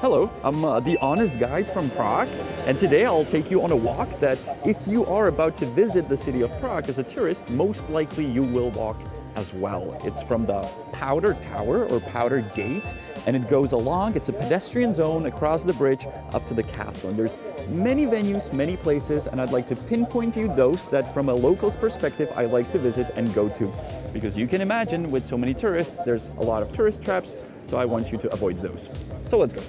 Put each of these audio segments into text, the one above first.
Hello, I'm the honest guide from Prague, and today I'll take you on a walk that if you are about to visit the city of Prague as a tourist, most likely you will walk as well. It's from the Powder Tower or Powder Gate, and it goes along. It's a pedestrian zone across the bridge up to the castle. And there's many venues, many places, and I'd like to pinpoint you those that from a local's perspective I like to visit and go to. Because you can imagine with so many tourists, there's a lot of tourist traps, so I want you to avoid those. So let's go.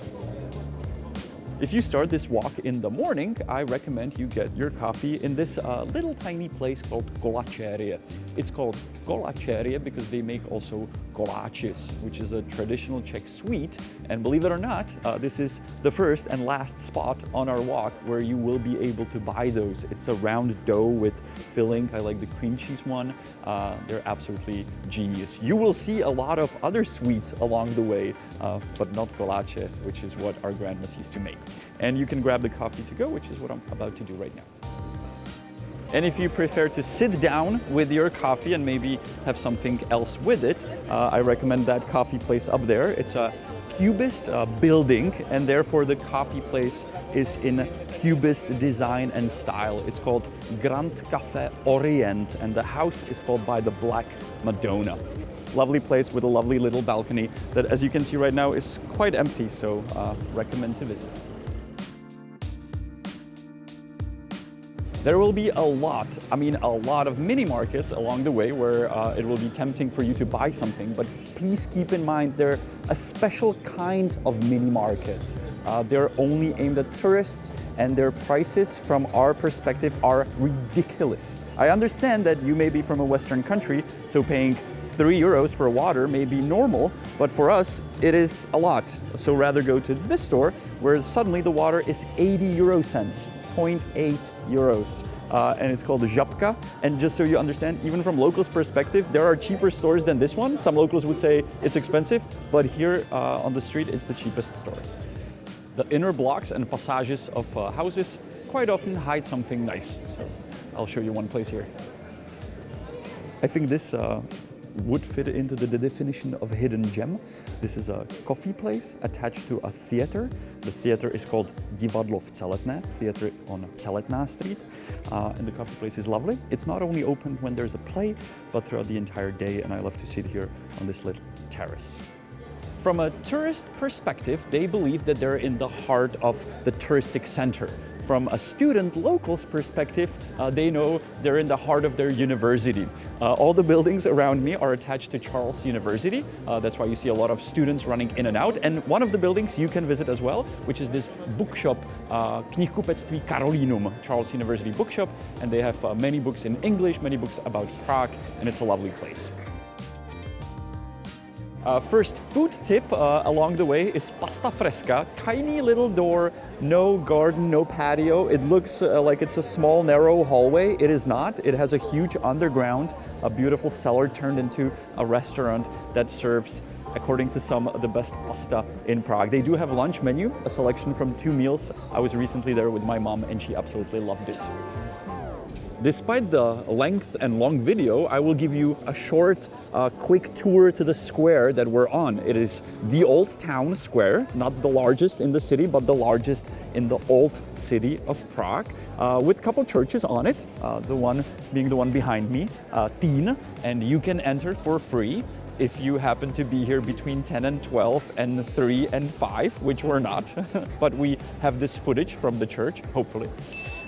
If you start this walk in the morning, I recommend you get your coffee in this little tiny place called Kolacherie. It's called Kolacherie because they make also kolaches, which is a traditional Czech sweet. And believe it or not, this is the first and last spot on our walk where you will be able to buy those. It's a round dough with filling. I like the cream cheese one. They're absolutely genius. You will see a lot of other sweets along the way, but not kolache, which is what our grandmas used to make. And you can grab the coffee to go, which is what I'm about to do right now. And if you prefer to sit down with your coffee and maybe have something else with it, I recommend that coffee place up there. It's a Cubist building, and therefore the coffee place is in Cubist design and style. It's called Grand Café Orient, and the house is called by the Black Madonna. Lovely place with a lovely little balcony that, as you can see right now, is quite empty, so recommend to visit. There will be a lot of mini markets along the way where it will be tempting for you to buy something, but please keep in mind they're a special kind of mini markets. They're only aimed at tourists, and their prices from our perspective are ridiculous. I understand that you may be from a Western country, so paying €3 for water may be normal, but for us it is a lot. So rather go to this store where suddenly the water is 80 euro cents. 0.8 euros. And it's called Žabka. And just so you understand, even from locals' perspective, there are cheaper stores than this one. Some locals would say it's expensive, but here on the street, it's the cheapest store. The inner blocks and passages of houses quite often hide something nice. So I'll show you one place here. I think this would fit into the definition of a hidden gem. This is a coffee place attached to a theater. The theater is called Divadlo v Celetné, theater on Celetná Street. And the coffee place is lovely. It's not only open when there's a play, but throughout the entire day, and I love to sit here on this little terrace. From a tourist perspective, they believe that they're in the heart of the touristic center. From a student local's perspective, they know they're in the heart of their university. All the buildings around me are attached to Charles University. That's why you see a lot of students running in and out. And one of the buildings you can visit as well, which is this bookshop, knihkupectví Karolinum, Charles University Bookshop. And they have many books in English, many books about Prague, and it's a lovely place. First food tip along the way is pasta Fresca. Tiny little door, no garden, no patio. It looks like it's a small, narrow hallway. It is not. It has a huge underground, a beautiful cellar turned into a restaurant that serves, according to some, the best pasta in Prague. They do have a lunch menu, a selection from 2 meals. I was recently there with my mom and she absolutely loved it. Despite the length and long video, I will give you a short, quick tour to the square that we're on. It is the Old Town Square, not the largest in the city, but the largest in the old city of Prague, with a couple churches on it, the one being the one behind me, Týn, and you can enter for free if you happen to be here between 10 and 12 and 3 and 5, which we're not, but we have this footage from the church, hopefully.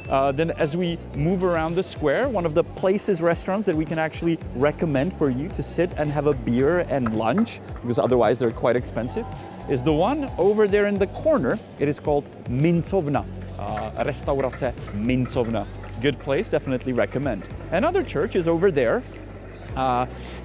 Then as we move around the square, one of the places, restaurants that we can actually recommend for you to sit and have a beer and lunch, because otherwise they're quite expensive, is the one over there in the corner. It is called Mincovna, Restaurace Mincovna. Good place, definitely recommend. Another church is over there.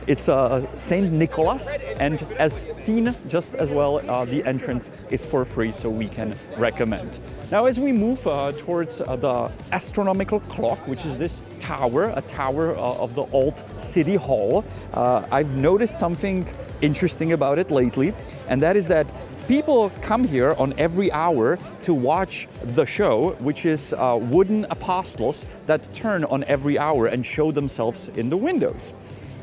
It's Saint Nicholas, and as Týn, just as well, the entrance is for free, so we can recommend. Now, as we move towards the astronomical clock, which is this tower, a tower of the old city hall, I've noticed something interesting about it lately, and that is that people come here on every hour to watch the show, which is wooden apostles that turn on every hour and show themselves in the windows.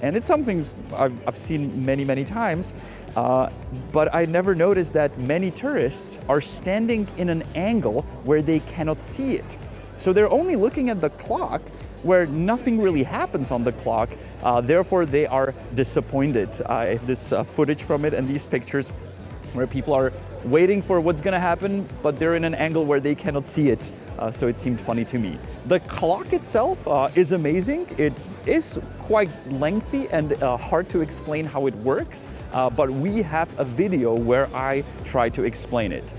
And it's something I've seen many times, but I never noticed that many tourists are standing in an angle where they cannot see it. So they're only looking at the clock where nothing really happens on the clock, therefore they are disappointed. I have this footage from it and these pictures where people are waiting for what's gonna happen, but they're in an angle where they cannot see it. So it seemed funny to me. The clock itself is amazing. It is quite lengthy and hard to explain how it works, but we have a video where I try to explain it.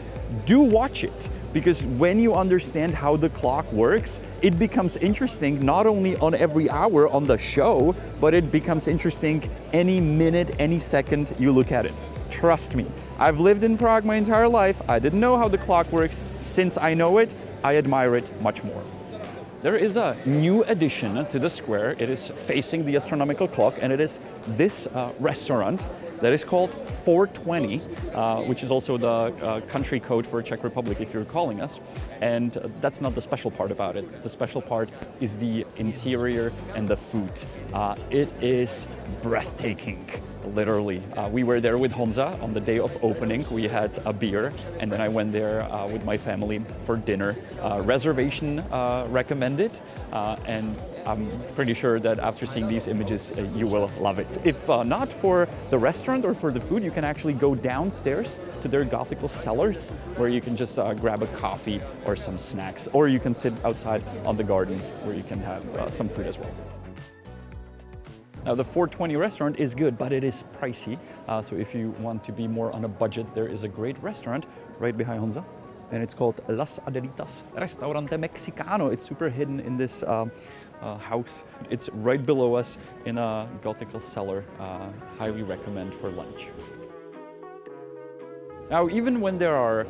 Do watch it, because when you understand how the clock works, it becomes interesting not only on every hour on the show, but it becomes interesting any minute, any second you look at it. Trust me, I've lived in Prague my entire life. I didn't know how the clock works. Since I know it, I admire it much more. There is a new addition to the square. It is facing the astronomical clock, and it is this restaurant that is called 420, which is also the country code for Czech Republic if you're calling us. And that's not the special part about it. The special part is the interior and the food. It is breathtaking. Literally. We were there with Honza on the day of opening. We had a beer, and then I went there with my family for dinner. Reservation recommended, and I'm pretty sure that after seeing these images, you will love it. If not for the restaurant or for the food, you can actually go downstairs to their Gothical cellars, where you can just grab a coffee or some snacks, or you can sit outside on the garden where you can have some food as well. Now, the 420 restaurant is good, but it is pricey. So if you want to be more on a budget, there is a great restaurant right behind Honza, and it's called Las Adelitas Restaurante Mexicano. It's super hidden in this house. It's right below us in a Gothical cellar. Highly recommend for lunch. Now, even when there are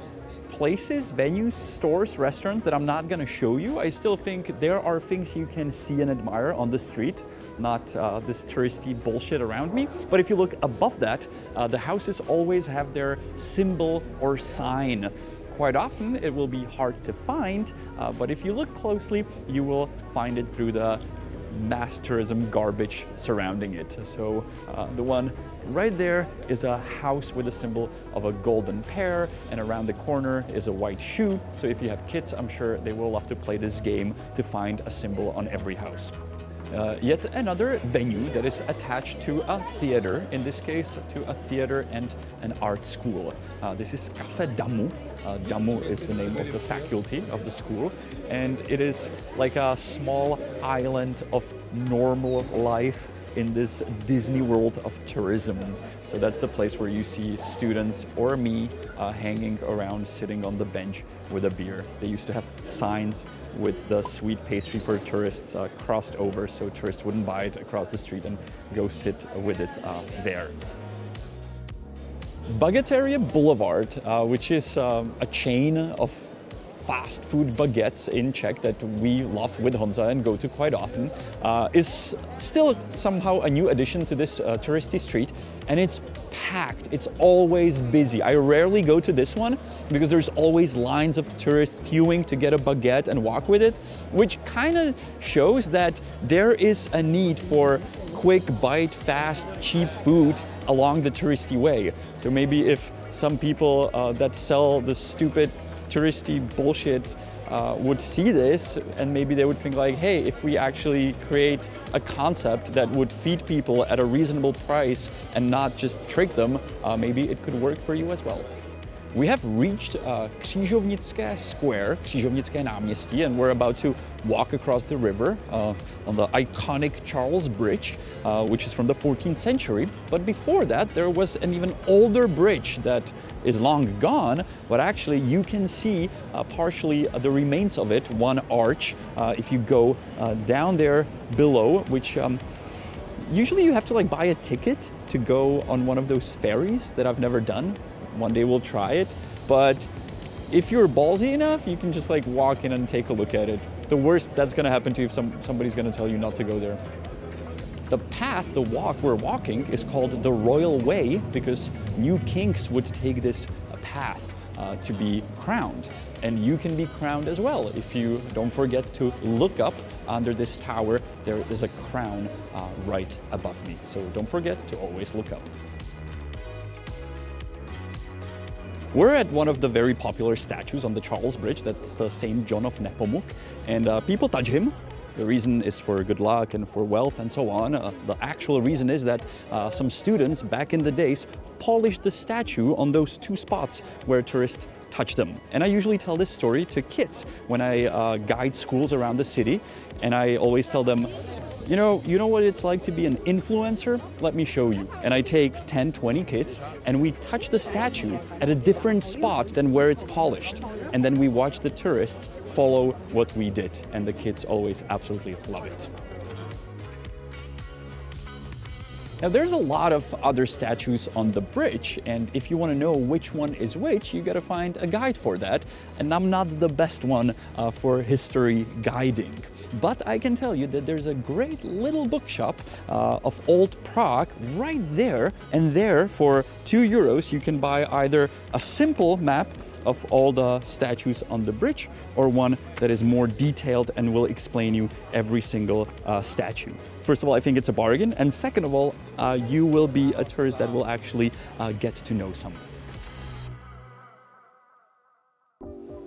places, venues, stores, restaurants that I'm not gonna show you, I still think there are things you can see and admire on the street, not this touristy bullshit around me. But if you look above that, the houses always have their symbol or sign. Quite often it will be hard to find, but if you look closely, you will find it through the mass tourism garbage surrounding it. So the one right there is a house with a symbol of a golden pear, and around the corner is a white shoe. So if you have kids, I'm sure they will love to play this game to find a symbol on every house. Yet another venue that is attached to a theater, in this case to a theater and an art school. This is Kafe DAMU. DAMU is the name of the faculty of the school, and it is like a small island of normal life in this Disney world of tourism. So that's the place where you see students or me hanging around, sitting on the bench with a beer. They used to have signs with the sweet pastry for tourists crossed over, so tourists wouldn't buy it across the street and go sit with it there. Bageterie Boulevard, which is a chain of fast food baguettes in Czech that we love with Honza and go to quite often, is still somehow a new addition to this touristy street, and it's packed. It's always busy. I rarely go to this one because there's always lines of tourists queuing to get a baguette and walk with it, which kind of shows that there is a need for quick bite, fast, cheap food along the touristy way. So maybe if some people that sell the stupid touristy bullshit would see this, and maybe they would think like, hey, if we actually create a concept that would feed people at a reasonable price and not just trick them, maybe it could work for you as well. We have reached Křižovnické Square, Křižovnické náměstí, and we're about to walk across the river on the iconic Charles Bridge, which is from the 14th century. But before that, there was an even older bridge that is long gone, but actually you can see partially the remains of it, one arch, if you go down there below, which usually you have to like buy a ticket to go on one of those ferries that I've never done. One day we'll try it, but if you're ballsy enough, you can just like walk in and take a look at it. The worst that's gonna happen to you if somebody's gonna tell you not to go there. The path, the walk we're walking is called the Royal Way because new kings would take this path to be crowned. And you can be crowned as well. If you don't forget to look up under this tower, there is a crown right above me. So don't forget to always look up. We're at one of the very popular statues on the Charles Bridge. That's the Saint John of Nepomuk. And people touch him. The reason is for good luck and for wealth and so on. The actual reason is that some students back in the days polished the statue on those two spots where tourists touch them. And I usually tell this story to kids when I guide schools around the city. And I always tell them, you know what it's like to be an influencer? Let me show you. And I take 10, 20 kids and we touch the statue at a different spot than where it's polished. And then we watch the tourists follow what we did. And the kids always absolutely love it. Now there's a lot of other statues on the bridge, and if you want to know which one is which, you gotta find a guide for that. And I'm not the best one for history guiding. But I can tell you that there's a great little bookshop of old Prague right there, and there for €2 you can buy either a simple map of all the statues on the bridge or one that is more detailed and will explain you every single statue. First of all, I think it's a bargain, and second of all, you will be a tourist that will actually get to know something.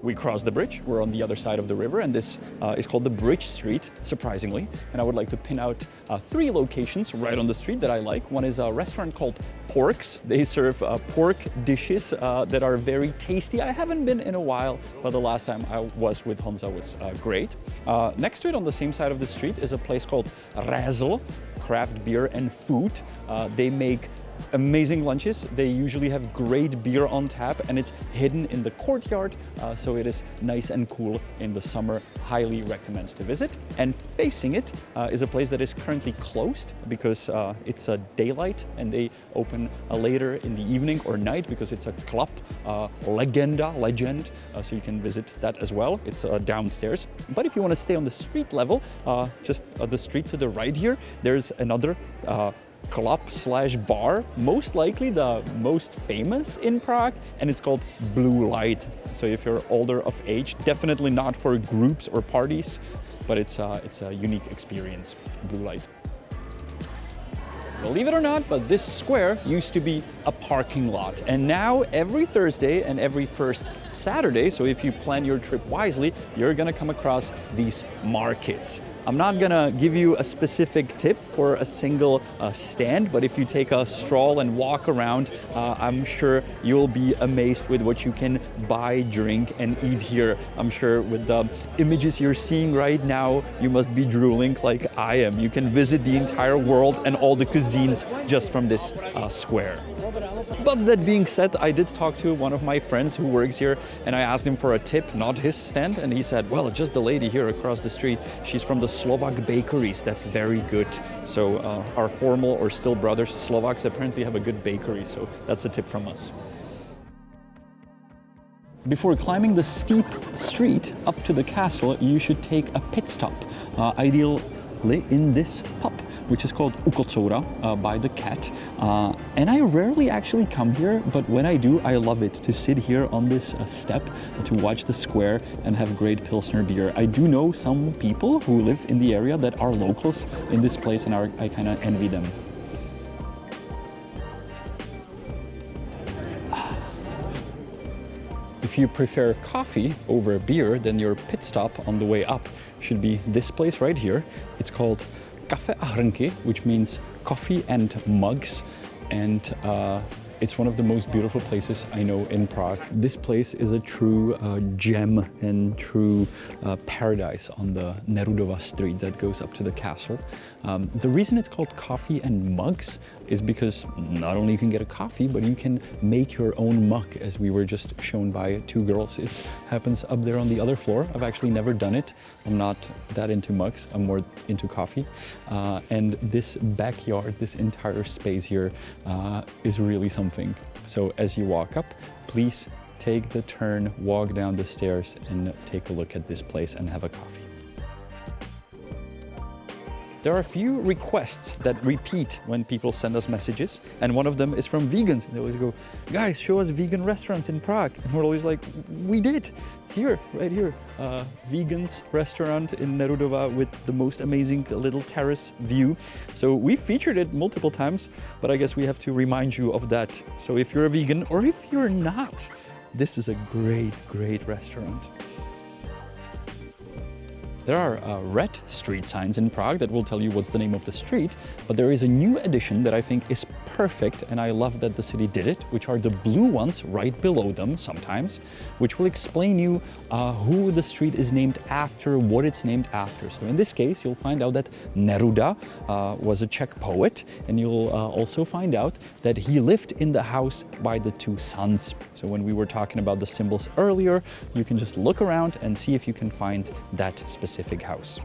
We crossed the bridge, we're on the other side of the river, and this is called the Bridge Street, surprisingly. And I would like to pin out 3 locations right on the street that I like. One is a restaurant called Porks. They serve pork dishes that are very tasty. I haven't been in a while, but the last time I was with Honza was great. Next to it on the same side of the street is a place called Razzle, craft beer and food. They make amazing lunches. They usually have great beer on tap, and it's hidden in the courtyard, so it is nice and cool in the summer. Highly recommend to visit. And facing it is a place that is currently closed because it's a daylight, and they open later in the evening or night because it's a club, legend, so you can visit that as well. It's downstairs. But if you want to stay on the street level, just the street to the right here, there's another club/bar, most likely the most famous in Prague, and it's called Blue Light. So if you're older of age, definitely not for groups or parties, but it's a unique experience, Blue Light. Believe it or not, but this square used to be a parking lot, and now every Thursday and every first Saturday, so if you plan your trip wisely, you're gonna come across these markets. I'm not gonna give you a specific tip for a single stand, but if you take a stroll and walk around, I'm sure you'll be amazed with what you can buy, drink, and eat here. I'm sure with the images you're seeing right now, you must be drooling like I am. You can visit the entire world and all the cuisines just from this square. But that being said, I did talk to one of my friends who works here, and I asked him for a tip, not his stand, and he said, well, just the lady here across the street, she's from the Slovak bakeries. That's very good. So our formal or still brothers Slovaks apparently have a good bakery, so that's a tip from us. Before climbing the steep street up to the castle, you should take a pit stop, ideally in this pub, which is called Kocoura by the cat. And I rarely actually come here, but when I do, I love it to sit here on this step, to watch the square and have great Pilsner beer. I do know some people who live in the area that are locals in this place, and I kind of envy them. If you prefer coffee over beer, then your pit stop on the way up should be this place right here. It's called Café hrnky, which means coffee and mugs, and it's one of the most beautiful places I know in Prague. This place is a true gem and true paradise on the Nerudova street that goes up to the castle. The reason it's called coffee and mugs is because not only you can get a coffee, but you can make your own mug, as we were just shown by 2 girls. It happens up there on the other floor. I've actually never done it. I'm not that into mugs. I'm more into coffee. And this backyard, this entire space here is really something. So as you walk up, please take the turn, walk down the stairs, and take a look at this place and have a coffee. There are a few requests that repeat when people send us messages, and one of them is from vegans. They always go, guys, show us vegan restaurants in Prague. And we're always like, we did. Here, right here. Vegans restaurant in Nerudova with the most amazing little terrace view. So we featured it multiple times, but I guess we have to remind you of that. So if you're a vegan, or if you're not, this is a great, great restaurant. There are red street signs in Prague that will tell you what's the name of the street, but there is a new addition that I think is perfect, and I love that the city did it, which are the blue ones right below them sometimes, which will explain you who the street is named after, what it's named after. So in this case, you'll find out that Neruda was a Czech poet, and you'll also find out that he lived in the house by the two sons. So when we were talking about the symbols earlier, you can just look around and see if you can find that specific house.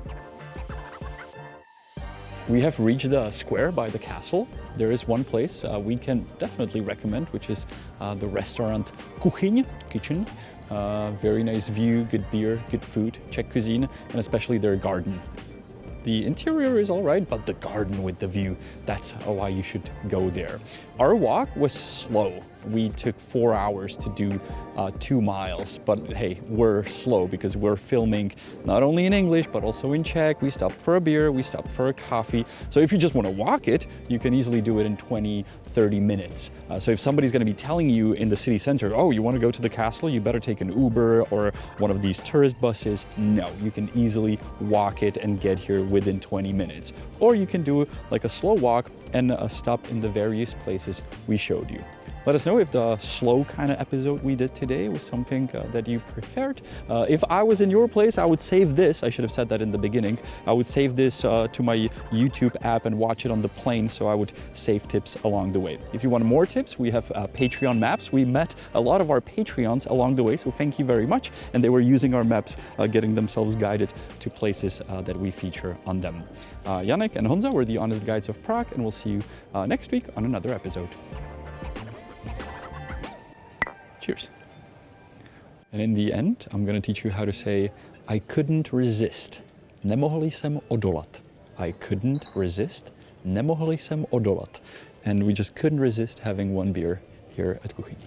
We have reached the square by the castle. There is one place we can definitely recommend, which is the restaurant Kuchyň, kitchen. Very nice view, good beer, good food, Czech cuisine, and especially their garden. The interior is all right, but the garden with the view, that's why you should go there. Our walk was slow. We took 4 hours to do 2 miles, but hey, we're slow because we're filming not only in English, but also in Czech. We stopped for a beer, we stopped for a coffee. So if you just want to walk it, you can easily do it in 20, 30 minutes. So if somebody's going to be telling you in the city center, oh, you want to go to the castle, you better take an Uber or one of these tourist buses. No, you can easily walk it and get here within 20 minutes. Or you can do like a slow walk and a stop in the various places we showed you. Let us know if the slow kind of episode we did today was something that you preferred. If I was in your place, I would save this. I should have said that in the beginning. I would save this to my YouTube app and watch it on the plane, so I would save tips along the way. If you want more tips, we have Patreon maps. We met a lot of our Patreons along the way, so thank you very much. And they were using our maps, getting themselves guided to places that we feature on them. Janek and Honza were the honest guides of Prague, and we'll see you next week on another episode. Cheers. And in the end, I'm going to teach you how to say, I couldn't resist. Nemohl jsem odolat. I couldn't resist. Nemohl jsem odolat. And we just couldn't resist having one beer here at Kuchyň.